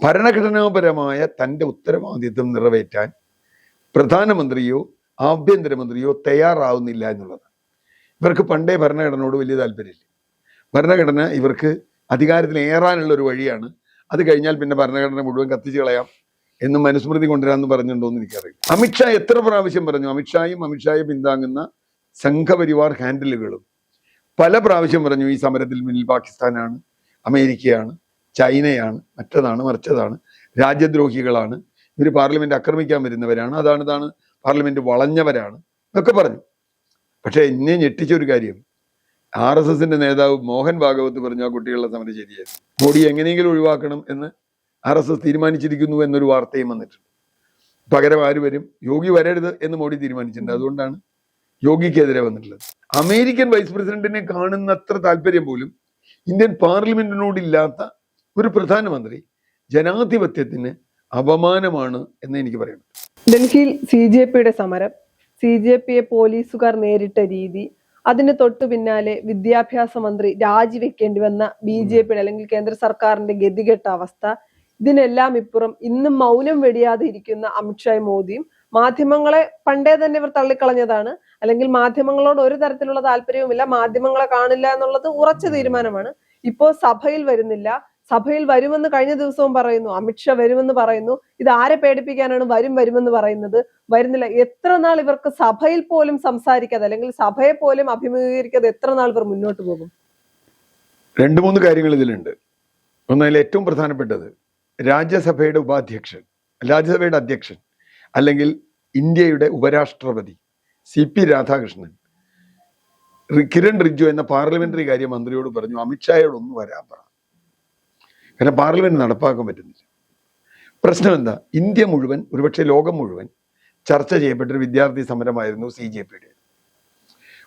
ഭരണഘടനാപരമായ തൻ്റെ ഉത്തരവാദിത്വം നിറവേറ്റാൻ പ്രധാനമന്ത്രിയോ ആഭ്യന്തരമന്ത്രിയോ തയ്യാറാവുന്നില്ല എന്നുള്ളതാണ്. ഇവർക്ക് പണ്ടേ ഭരണഘടനയോട് വലിയ താല്പര്യമില്ല. ഭരണഘടന ഇവർക്ക് അധികാരത്തിൽ ഏറാനുള്ള ഒരു വഴിയാണ്. അത് കഴിഞ്ഞാൽ പിന്നെ ഭരണഘടന മുഴുവൻ കത്തിച്ചു കളയാം എന്നും മനുസ്മൃതി കൊണ്ടുവരാമെന്ന് പറഞ്ഞിട്ടുണ്ടോ എന്ന് എനിക്കറിയില്ല. അമിത്ഷാ എത്ര പ്രാവശ്യം പറഞ്ഞു? അമിത്ഷായെ പിന്താങ്ങുന്ന സംഘപരിവാർ ഹാൻഡിലുകളും പല പ്രാവശ്യം പറഞ്ഞു ഈ സമരത്തിൽ മുന്നിൽ പാകിസ്ഥാനാണ്, അമേരിക്കയാണ്, ചൈനയാണ്, മറ്റതാണ് മറിച്ചതാണ്, രാജ്യദ്രോഹികളാണ്, ഇവർ പാർലമെന്റ് ആക്രമിക്കാൻ വരുന്നവരാണ്, അതാണ് പാർലമെന്റ് വളഞ്ഞവരാണ് എന്നൊക്കെ പറഞ്ഞു. പക്ഷെ എന്നെ ഞെട്ടിച്ചൊരു കാര്യം, RSSന്റെ നേതാവ് മോഹൻ ഭാഗവത് പറഞ്ഞു ആ കുട്ടികളുടെ സമരം ശരിയായിരുന്നു, മോഡി എങ്ങനെയെങ്കിലും ഒഴിവാക്കണം എന്ന് RSS തീരുമാനിച്ചിരിക്കുന്നു എന്നൊരു വാർത്തയും വന്നിട്ടുണ്ട്. പകരം ആര് വരും? യോഗി വരരുത് എന്ന് മോഡി തീരുമാനിച്ചിട്ടുണ്ട്. അതുകൊണ്ടാണ് യോഗിക്കെതിരെ വന്നിട്ടുള്ളത്. അമേരിക്കൻ വൈസ് പ്രസിഡന്റിനെ കാണുന്നത്ര താല്പര്യം പോലും ഇന്ത്യൻ പാർലമെന്റിനോടില്ലാത്ത ഒരു പ്രധാനമന്ത്രി ജനാധിപത്യത്തിന് അപമാനമാണ് എന്ന് എനിക്ക് പറയാം. ഡൽഹിയിൽ CJPയുടെ സമരം, CJPയെ പോലീസുകാർ നേരിട്ട രീതി, അതിന് തൊട്ടു പിന്നാലെ വിദ്യാഭ്യാസ മന്ത്രി രാജിവെക്കേണ്ടി വന്ന BJPയുടെ അല്ലെങ്കിൽ കേന്ദ്ര സർക്കാരിന്റെ ഗതികെട്ട അവസ്ഥ, ഇതിനെല്ലാം ഇപ്പുറം ഇന്നും മൗനം വെടിയാതെ ഇരിക്കുന്ന അമിത്ഷായും മോദിയും മാധ്യമങ്ങളെ പണ്ടേ തന്നെ ഇവർ തള്ളിക്കളഞ്ഞതാണ്. അല്ലെങ്കിൽ മാധ്യമങ്ങളോട് ഒരു തരത്തിലുള്ള താല്പര്യവുമില്ല, മാധ്യമങ്ങളെ കാണില്ല എന്നുള്ളത് ഉറച്ച തീരുമാനമാണ്. ഇപ്പോ സഭയിൽ വരുന്നില്ല. സഭയിൽ വരുമെന്ന് കഴിഞ്ഞ ദിവസവും പറയുന്നു, അമിത്ഷാ വരുമെന്ന് പറയുന്നു. ഇത് ആരെ പേടിപ്പിക്കാനാണ് വരുമെന്ന് പറയുന്നത്? വരുന്നില്ല. എത്ര നാൾ ഇവർക്ക് സഭയിൽ പോലും സംസാരിക്കാതെ അല്ലെങ്കിൽ സഭയെ പോലും അഭിമുഖീകരിക്കാതെ എത്ര നാൾ ഇവർ മുന്നോട്ട് പോകും? 2-3 കാര്യങ്ങൾ ഇതിലുണ്ട്. ഒന്നതിൽ ഏറ്റവും പ്രധാനപ്പെട്ടത് രാജ്യസഭയുടെ അധ്യക്ഷൻ അല്ലെങ്കിൽ ഇന്ത്യയുടെ ഉപരാഷ്ട്രപതി CP രാധാകൃഷ്ണൻ കിരൺ റിജ്ജു എന്ന പാർലമെന്ററി കാര്യ മന്ത്രിയോട് പറഞ്ഞു അമിത്ഷായോടൊന്ന് വരാൻ പറ, കാരണം പാർലമെന്റ് നടപ്പാക്കാൻ പറ്റുന്നില്ല. പ്രശ്നം എന്താ? ഇന്ത്യ മുഴുവൻ, ഒരുപക്ഷെ ലോകം മുഴുവൻ ചർച്ച ചെയ്യപ്പെട്ടൊരു വിദ്യാർത്ഥി സമരമായിരുന്നു CJPയുടെ.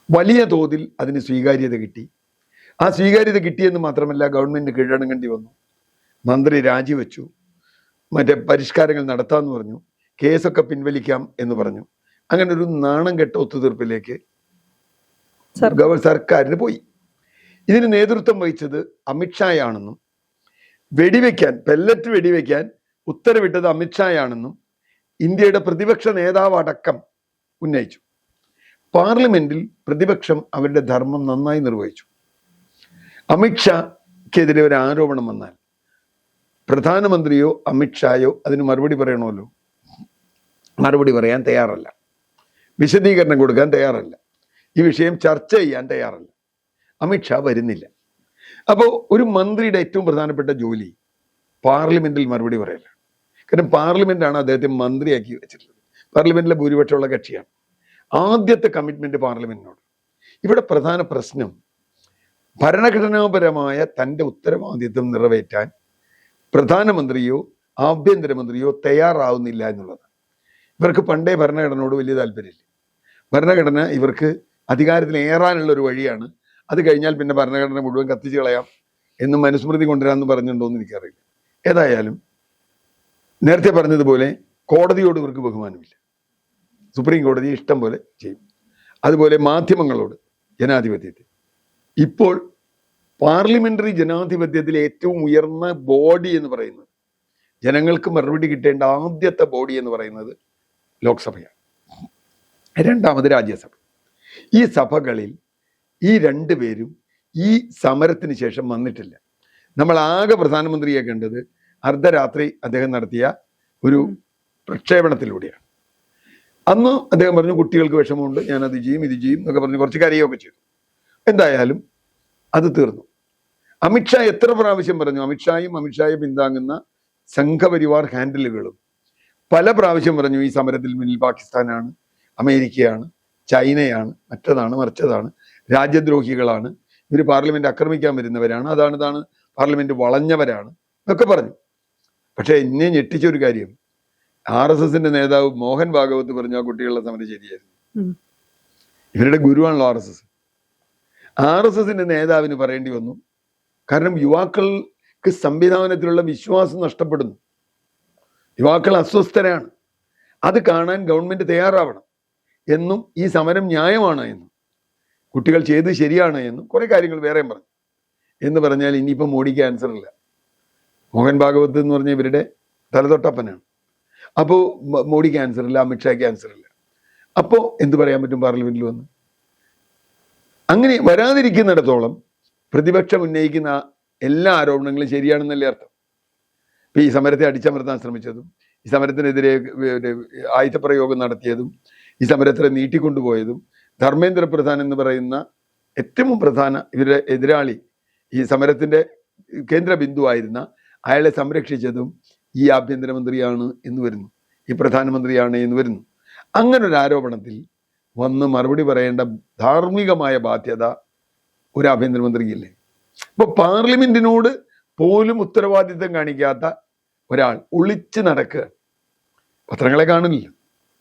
വലിയ തോതിൽ അതിന് സ്വീകാര്യത കിട്ടി. ആ സ്വീകാര്യത കിട്ടിയെന്ന് മാത്രമല്ല, ഗവൺമെന്റ് കീഴടങ്ങേണ്ടി വന്നു. മന്ത്രി രാജിവെച്ചു, മറ്റേ പരിഷ്കാരങ്ങൾ നടത്താമെന്ന് പറഞ്ഞു, കേസൊക്കെ പിൻവലിക്കാം എന്ന് പറഞ്ഞു. അങ്ങനെ ഒരു നാണം കെട്ട ഒത്തുതീർപ്പിലേക്ക് സർക്കാരിന് പോയി. ഇതിന് നേതൃത്വം വഹിച്ചത് അമിത്ഷായാണെന്നും പെല്ലറ്റ് വെടിവെക്കാൻ ഉത്തരവിട്ടത് അമിത്ഷായാണെന്നും ഇന്ത്യയുടെ പ്രതിപക്ഷ നേതാവ് അടക്കം ഉന്നയിച്ചു. പാർലമെന്റിൽ പ്രതിപക്ഷം അവരുടെ ധർമ്മം നന്നായി നിർവഹിച്ചു. അമിത്ഷാക്കെതിരെ ഒരു ആരോപണം വന്നാൽ പ്രധാനമന്ത്രിയോ അമിത്ഷായോ അതിന് മറുപടി പറയണമല്ലോ. മറുപടി പറയാൻ തയ്യാറല്ല, വിശദീകരണം കൊടുക്കാൻ തയ്യാറല്ല, ഈ വിഷയം ചർച്ച ചെയ്യാൻ തയ്യാറല്ല. അമിത്ഷാ വരുന്നില്ല. അപ്പോൾ ഒരു മന്ത്രിയുടെ ഏറ്റവും പ്രധാനപ്പെട്ട ജോലി പാർലമെന്റിൽ മറുപടി പറയലാണ്. കാരണം പാർലമെന്റാണ് അദ്ദേഹത്തെ മന്ത്രിയാക്കി വെച്ചിട്ടുള്ളത്. പാർലമെന്റിലെ ഭൂരിപക്ഷമുള്ള കക്ഷിയാണ്. ആദ്യത്തെ കമ്മിറ്റ്മെന്റ് പാർലമെന്റിനോട്. ഇവിടെ പ്രധാന പ്രശ്നം ഭരണഘടനാപരമായ തൻ്റെ ഉത്തരവാദിത്വം നിറവേറ്റാൻ പ്രധാനമന്ത്രിയോ ആഭ്യന്തരമന്ത്രിയോ തയ്യാറാവുന്നില്ല എന്നുള്ളതാണ്. ഇവർക്ക് പണ്ടേ ഭരണഘടനയോട് വലിയ താല്പര്യമില്ല. ഭരണഘടന ഇവർക്ക് അധികാരത്തിൽ ഏറാനുള്ള ഒരു വഴിയാണ്. അത് കഴിഞ്ഞാൽ പിന്നെ ഭരണഘടന മുഴുവൻ കത്തിച്ചു കളയാം എന്നും മനുസ്മൃതി കൊണ്ടുവരാമെന്ന് പറഞ്ഞിട്ടുണ്ടോ എന്ന് എനിക്കറിയില്ല. ഏതായാലും നേരത്തെ പറഞ്ഞതുപോലെ കോടതിയോട് ഇവർക്ക് ബഹുമാനമില്ല. സുപ്രീം കോടതി ഇഷ്ടം പോലെ ചെയ്യും. അതുപോലെ മാധ്യമങ്ങളോട്, ജനാധിപത്യത്തിൽ ഇപ്പോൾ പാർലമെന്ററി ജനാധിപത്യത്തിലെ ഏറ്റവും ഉയർന്ന ബോഡി എന്ന് പറയുന്നത്, ജനങ്ങൾക്ക് മറുപടി കിട്ടേണ്ട ആദ്യത്തെ ബോഡി എന്ന് പറയുന്നത് ലോക്സഭയാണ്, രണ്ടാമത് രാജ്യസഭ. ഈ സഭകളിൽ ഈ രണ്ടുപേരും ഈ സമരത്തിന് ശേഷം വന്നിട്ടില്ല. നമ്മൾ ആകെ പ്രധാനമന്ത്രിയെ കണ്ടത് അർദ്ധരാത്രി അദ്ദേഹം നടത്തിയ ഒരു പ്രക്ഷേപണത്തിലൂടെയാണ്. അന്ന് അദ്ദേഹം പറഞ്ഞു കുട്ടികൾക്ക് വിഷമമുണ്ട്, ഞാൻ അത് ചെയ്യും ഇത് ചെയ്യും എന്നൊക്കെ പറഞ്ഞ് കുറച്ച് കാര്യമൊക്കെ ചെയ്തു. എന്തായാലും അത് തീർന്നു. അമിത്ഷാ എത്ര പ്രാവശ്യം പറഞ്ഞു? അമിത്ഷായെ പിന്താങ്ങുന്ന സംഘപരിവാർ ഹാൻഡിലുകളും പല പ്രാവശ്യം പറഞ്ഞു ഈ സമരത്തിൽ മുന്നിൽ പാകിസ്ഥാനാണ്, അമേരിക്കയാണ്, ചൈനയാണ്, മറ്റതാണ് മറിച്ചതാണ്, രാജ്യദ്രോഹികളാണ്, ഇവർ പാർലമെന്റ് ആക്രമിക്കാൻ വരുന്നവരാണ്, അതാണ് പാർലമെന്റ് വളഞ്ഞവരാണ് എന്നൊക്കെ പറഞ്ഞു. പക്ഷെ എന്നെ ഞെട്ടിച്ചൊരു കാര്യം, RSSന്റെ നേതാവ് മോഹൻ ഭാഗവത് പറഞ്ഞു ആ കുട്ടികളുടെ സമരം ശരിയായിരുന്നു. ഇവരുടെ ഗുരുവാണല്ലോ RSSന്റെ നേതാവിന് പറയേണ്ടി വന്നു. കാരണം യുവാക്കൾക്ക് സംവിധാനത്തിലുള്ള വിശ്വാസം നഷ്ടപ്പെടുന്നു. യുവാക്കൾ അസ്വസ്ഥരാണ്. അത് കാണാൻ ഗവൺമെന്റ് തയ്യാറാവണം എന്നും ഈ സമരം ന്യായമാണ് എന്നും കുട്ടികൾ ചെയ്ത് ശരിയാണ് എന്നും കുറെ കാര്യങ്ങൾ വേറെയും പറഞ്ഞു. എന്ന് പറഞ്ഞാൽ ഇനിയിപ്പോൾ മോഡിക്ക് ആൻസർ ഇല്ല. മോഹൻ ഭാഗവത് എന്ന് പറഞ്ഞ ഇവരുടെ തലതൊട്ടപ്പനാണ്. അപ്പോൾ മോഡി ക്യാൻസർ ഇല്ല, അമിത്ഷാ ക്യാൻസർ ഇല്ല. അപ്പോൾ എന്ത് പറയാൻ പറ്റും പാർലമെന്റിൽ വന്ന്? അങ്ങനെ വരാതിരിക്കുന്നിടത്തോളം പ്രതിപക്ഷം ഉന്നയിക്കുന്ന എല്ലാ ആരോപണങ്ങളും ശരിയാണെന്നല്ലേ അർത്ഥം. ഇപ്പൊ ഈ സമരത്തെ അടിച്ചമർത്താൻ ശ്രമിച്ചതും, ഈ സമരത്തിനെതിരെ ആയുധപ്രയോഗം നടത്തിയതും, ഈ സമരത്തെ നീട്ടിക്കൊണ്ടുപോയതും, ധർമ്മേന്ദ്ര പ്രധാൻ എന്ന് പറയുന്ന ഏറ്റവും പ്രധാന ഇവരുടെ എതിരാളി, ഈ സമരത്തിന്റെ കേന്ദ്ര ബിന്ദുവായിരുന്ന അയാളെ സംരക്ഷിച്ചതും ഈ ആഭ്യന്തരമന്ത്രിയാണ് എന്ന് വരുന്നു, ഈ പ്രധാനമന്ത്രിയാണ് എന്ന് വരുന്നു. അങ്ങനെ ഒരു ആരോപണത്തിൽ വന്ന് മറുപടി പറയേണ്ട ധാർമ്മികമായ ബാധ്യത ഒരു ആഭ്യന്തരമന്ത്രിക്കില്ലേ? ഇപ്പൊ പാർലമെന്റിനോട് പോലും ഉത്തരവാദിത്തം കാണിക്കാത്ത ഒരാൾ ഒളിച്ചു നടക്കുക. പത്രങ്ങളെ കാണുന്നില്ല,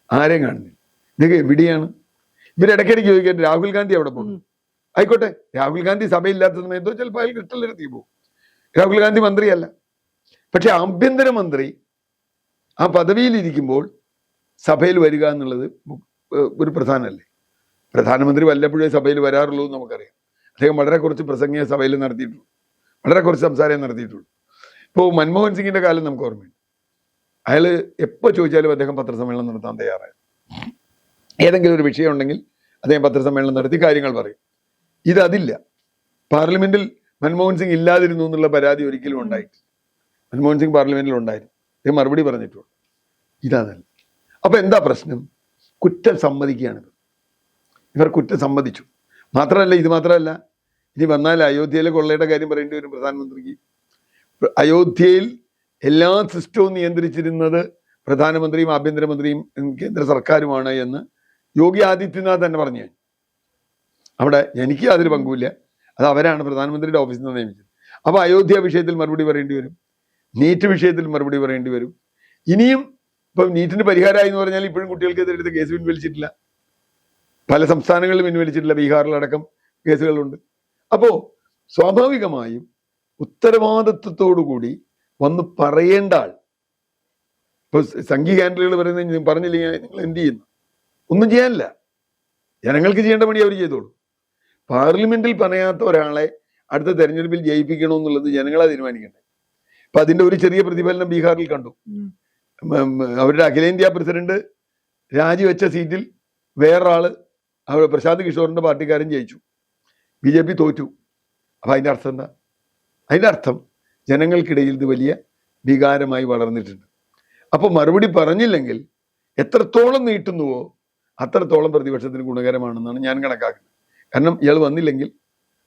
ആരെയും കാണുന്നില്ല. ഇതൊക്കെ എവിടെയാണ്? ഇവരിടയ്ക്കിടയ്ക്ക് ചോദിക്കാൻ രാഹുൽ ഗാന്ധി അവിടെ പോകുന്നു. ആയിക്കോട്ടെ, രാഹുൽ ഗാന്ധി സഭയില്ലാത്ത സമയത്തോ ചിലപ്പോൾ അയാൾ കിട്ടലെടുത്തി പോകും. രാഹുൽ ഗാന്ധി മന്ത്രിയല്ല. പക്ഷെ ആഭ്യന്തരമന്ത്രി ആ പദവിയിലിരിക്കുമ്പോൾ സഭയിൽ വരിക എന്നുള്ളത് ഒരു പ്രധാനമല്ലേ? പ്രധാനമന്ത്രി വല്ലപ്പോഴേ സഭയിൽ വരാറുള്ളൂ എന്ന് നമുക്കറിയാം. അദ്ദേഹം വളരെ കുറച്ച് പ്രസംഗിയെ സഭയിൽ നടത്തിയിട്ടുള്ളൂ, വളരെ കുറച്ച് സംസാരം നടത്തിയിട്ടുള്ളൂ. ഇപ്പോൾ മൻമോഹൻ സിംഗിന്റെ കാലം നമുക്ക് ഓർമ്മയുണ്ട്. അയാൾ എപ്പോൾ ചോദിച്ചാലും അദ്ദേഹം പത്രസമ്മേളനം നടത്താൻ തയ്യാറായി. ഏതെങ്കിലും ഒരു വിഷയം ഉണ്ടെങ്കിൽ അദ്ദേഹം പത്രസമ്മേളനം നടത്തി കാര്യങ്ങൾ പറയും. ഇതതില്ല. പാർലമെന്റിൽ മൻമോഹൻ സിംഗ് ഇല്ലാതിരുന്നു എന്നുള്ള പരാതി ഒരിക്കലും ഉണ്ടായിട്ടില്ല. മൻമോഹൻ സിംഗ് പാർലമെന്റിൽ ഉണ്ടായിരുന്നു, അദ്ദേഹം മറുപടി പറഞ്ഞിട്ടുള്ളൂ. ഇതല്ല. അപ്പൊ എന്താ പ്രശ്നം? കുറ്റം സമ്മതിക്കുകയാണ് ഇവർ കുറ്റം സമ്മതിച്ചു. മാത്രമല്ല, ഇത് മാത്രമല്ല, ഇനി വന്നാൽ അയോധ്യയിലെ കൊള്ളയുടെ കാര്യം പറയേണ്ടി വരും പ്രധാനമന്ത്രിക്ക്. അയോധ്യയിൽ എല്ലാ സിസ്റ്റവും നിയന്ത്രിച്ചിരുന്നത് പ്രധാനമന്ത്രിയും ആഭ്യന്തരമന്ത്രിയും കേന്ദ്ര സർക്കാരുമാണ് എന്ന് യോഗി ആദിത്യനാഥ് തന്നെ പറഞ്ഞു. അവിടെ എനിക്ക് അതിൽ പങ്കുമില്ല, അത് അവരാണ് പ്രധാനമന്ത്രിയുടെ ഓഫീസിൽ നിന്ന് നിയമിച്ചത്. അപ്പൊ അയോധ്യ വിഷയത്തിൽ മറുപടി പറയേണ്ടി വരും, നീറ്റ് വിഷയത്തിൽ മറുപടി പറയേണ്ടി വരും. ഇനിയും ഇപ്പം നീറ്റിന് പരിഹാരമായി എന്ന് പറഞ്ഞാൽ ഇപ്പോഴും കുട്ടികൾക്കെതിരെ കേസ് പിൻവലിച്ചിട്ടില്ല, പല സംസ്ഥാനങ്ങളിലും പിൻവലിച്ചിട്ടില്ല, ബീഹാറിലടക്കം കേസുകളുണ്ട്. അപ്പോ സ്വാഭാവികമായും ഉത്തരവാദിത്വത്തോടുകൂടി വന്ന് പറയേണ്ട ആൾ, ഇപ്പൊ സംഘി ക്യാൻഡലുകൾ പറയുന്നത് പറഞ്ഞില്ലെങ്കിൽ നിങ്ങൾ എന്ത് ചെയ്യുന്നു? ഒന്നും ചെയ്യാനില്ല. ജനങ്ങൾക്ക് ചെയ്യേണ്ട പണി അവർ ചെയ്തോളൂ. പാർലമെന്റിൽ പറയാത്ത ഒരാളെ അടുത്ത തെരഞ്ഞെടുപ്പിൽ ജയിപ്പിക്കണമെന്നുള്ളത് ജനങ്ങളാ തീരുമാനിക്കണ്ടേ. അപ്പൊ അതിന്റെ ഒരു ചെറിയ പ്രതിഫലനം ബീഹാറിൽ കണ്ടു. അവരുടെ അഖിലേന്ത്യാ പ്രസിഡന്റ് രാജിവെച്ച സീറ്റിൽ വേറൊരാള്, അവിടെ പ്രശാന്ത് കിഷോറിന്റെ പാർട്ടിക്കാരൻ ജയിച്ചു, BJP തോറ്റു. അപ്പൊ അതിന്റെ അർത്ഥം എന്താ? അതിന്റെ അർത്ഥം ജനങ്ങൾക്കിടയിൽ ഇത് വലിയ വികാരമായി വളർന്നിട്ടുണ്ട്. അപ്പൊ മറുപടി പറഞ്ഞില്ലെങ്കിൽ എത്രത്തോളം നീട്ടുന്നുവോ അത്രത്തോളം പ്രതിപക്ഷത്തിന് ഗുണകരമാണെന്നാണ് ഞാൻ കണക്കാക്കുന്നത്. കാരണം ഇയാൾ വന്നില്ലെങ്കിൽ,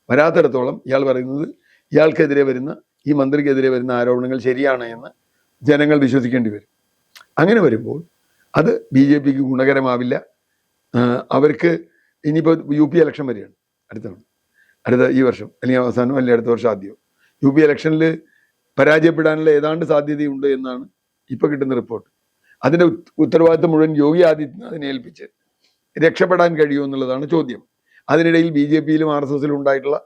വരാത്തിടത്തോളം ഇയാൾ പറയുന്നത് ഇയാൾക്കെതിരെ വരുന്ന, ഈ മന്ത്രിക്കെതിരെ വരുന്ന ആരോപണങ്ങൾ ശരിയാണ് എന്ന് ജനങ്ങൾ വിശ്വസിക്കേണ്ടി വരും. അങ്ങനെ വരുമ്പോൾ അത് BJPക്ക് ഗുണകരമാവില്ല. അവർക്ക് ഇനിയിപ്പോൾ UP ഇലക്ഷൻ വരികയാണ് അടുത്ത ഈ വർഷം, അല്ലെങ്കിൽ അവസാനം അല്ലെങ്കിൽ അടുത്ത വർഷം ആദ്യം. UP ഇലക്ഷനിൽ പരാജയപ്പെടാനുള്ള ഏതാണ്ട് സാധ്യതയുണ്ട് എന്നാണ് ഇപ്പൊ കിട്ടുന്ന റിപ്പോർട്ട്. അതിന്റെ ഉത്തരവാദിത്വം മുഴുവൻ യോഗി ആദിത്യനാഥിനെ ഏൽപ്പിച്ച് രക്ഷപ്പെടാൻ കഴിയുമോ എന്നുള്ളതാണ് ചോദ്യം. അതിനിടയിൽ BJPയിലും RSSലും ഉണ്ടായിട്ടുള്ള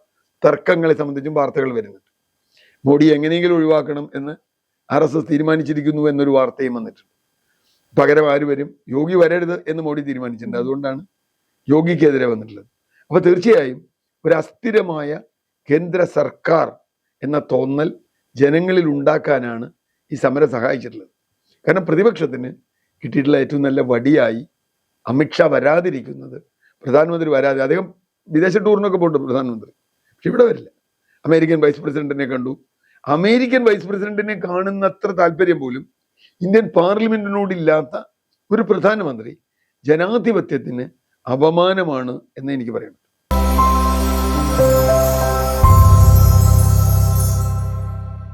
തർക്കങ്ങളെ സംബന്ധിച്ചും വാർത്തകൾ വരുന്നുണ്ട്. മോഡി എങ്ങനെയെങ്കിലും ഒഴിവാക്കണം എന്ന് RSS തീരുമാനിച്ചിരിക്കുന്നു എന്നൊരു വാർത്തയും വന്നിട്ടുണ്ട്. പകരം ആര് വരും? യോഗി വരരുത് എന്ന് മോഡി തീരുമാനിച്ചിട്ടുണ്ട്. അതുകൊണ്ടാണ് യോഗിക്കെതിരെ വന്നിട്ടുള്ളത്. അപ്പൊ തീർച്ചയായും ഒരു അസ്ഥിരമായ കേന്ദ്ര സർക്കാർ എന്ന തോന്നൽ ജനങ്ങളിൽ ഉണ്ടാക്കാനാണ് ഈ സമരം സഹായിച്ചിട്ടുള്ളത്. കാരണം പ്രതിപക്ഷത്തിന് കിട്ടിയിട്ടുള്ള ഏറ്റവും നല്ല വടിയായി അമിത്ഷാ വരാതിരിക്കുന്നത്, പ്രധാനമന്ത്രി വരാതെ, അദ്ദേഹം വിദേശ ടൂറിനൊക്കെ പോകുന്നുണ്ട് പ്രധാനമന്ത്രി, പക്ഷെ ഇവിടെ വരില്ല. അമേരിക്കൻ വൈസ് പ്രസിഡന്റിനെ കണ്ടു. അമേരിക്കൻ വൈസ് പ്രസിഡന്റിനെ കാണുന്നത്ര താല്പര്യം പോലും ഇന്ത്യൻ പാർലമെന്റിനോടില്ലാത്ത ഒരു പ്രധാനമന്ത്രി ജനാധിപത്യത്തിന് അപമാനമാണ് എന്ന് എനിക്ക് പറയണം.